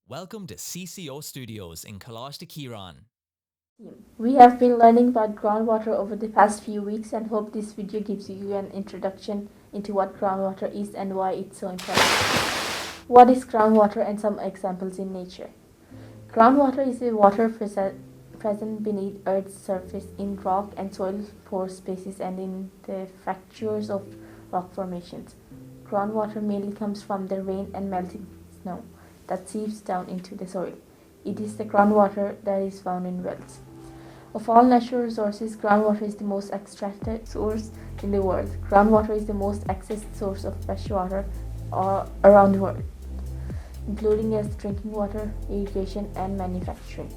Welcome to CCO Studios in Colaiste Chiarain. We have been learning about groundwater over the past few weeks and hope this video gives you an introduction into what groundwater is and why it's so important. What is groundwater and some examples in nature? Groundwater is the water present beneath Earth's surface in rock and soil pore spaces and in the fractures of rock formations. Groundwater mainly comes from the rain and melting snow that seeps down into the soil. It is the groundwater that is found in wells. Of all natural resources, groundwater is the most extracted source in the world. Groundwater is the most accessed source of fresh water around the world, including as drinking water, irrigation, and manufacturing.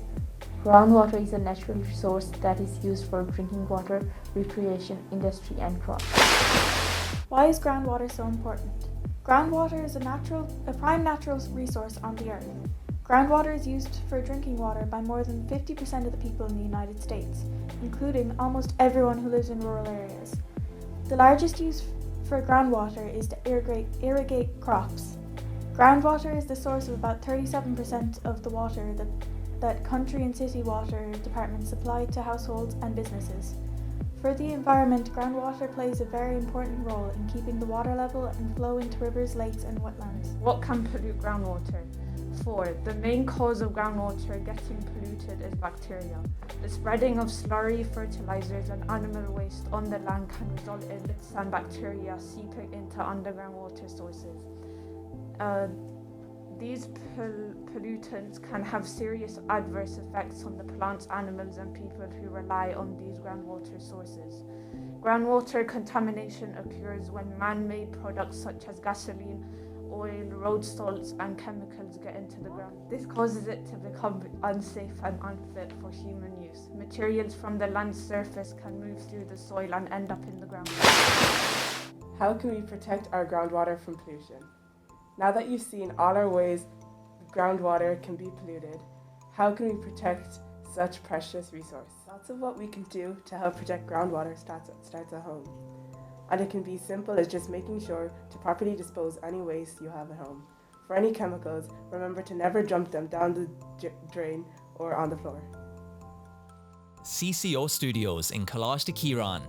Groundwater is a natural resource that is used for drinking water, recreation, industry, and crops. Why is groundwater so important? Groundwater is a prime natural resource on the earth. Groundwater is used for drinking water by more than 50% of the people in the United States, including almost everyone who lives in rural areas. The largest use for groundwater is to irrigate crops. Groundwater is the source of about 37% of the water that country and city water departments supply to households and businesses. For the environment, groundwater plays a very important role in keeping the water level and flow into rivers, lakes, and wetlands. What can pollute groundwater? 4. The main cause of groundwater getting polluted is bacteria. The spreading of slurry, fertilizers, and animal waste on the land can result in myths and bacteria seeping into underground water sources. These pollutants can have serious adverse effects on the plants, animals, and people who rely on these groundwater sources. Groundwater contamination occurs when man-made products such as gasoline, oil, road salts, and chemicals get into the ground. This causes it to become unsafe and unfit for human use. Materials from the land's surface can move through the soil and end up in the ground. How can we protect our groundwater from pollution? Now that you've seen all our ways groundwater can be polluted, how can we protect such precious resource? Lots of what we can do to help protect groundwater starts at home. And it can be simple as just making sure to properly dispose any waste you have at home. For any chemicals, remember to never dump them down the drain or on the floor. CCO Studios in Colaiste Chiarain.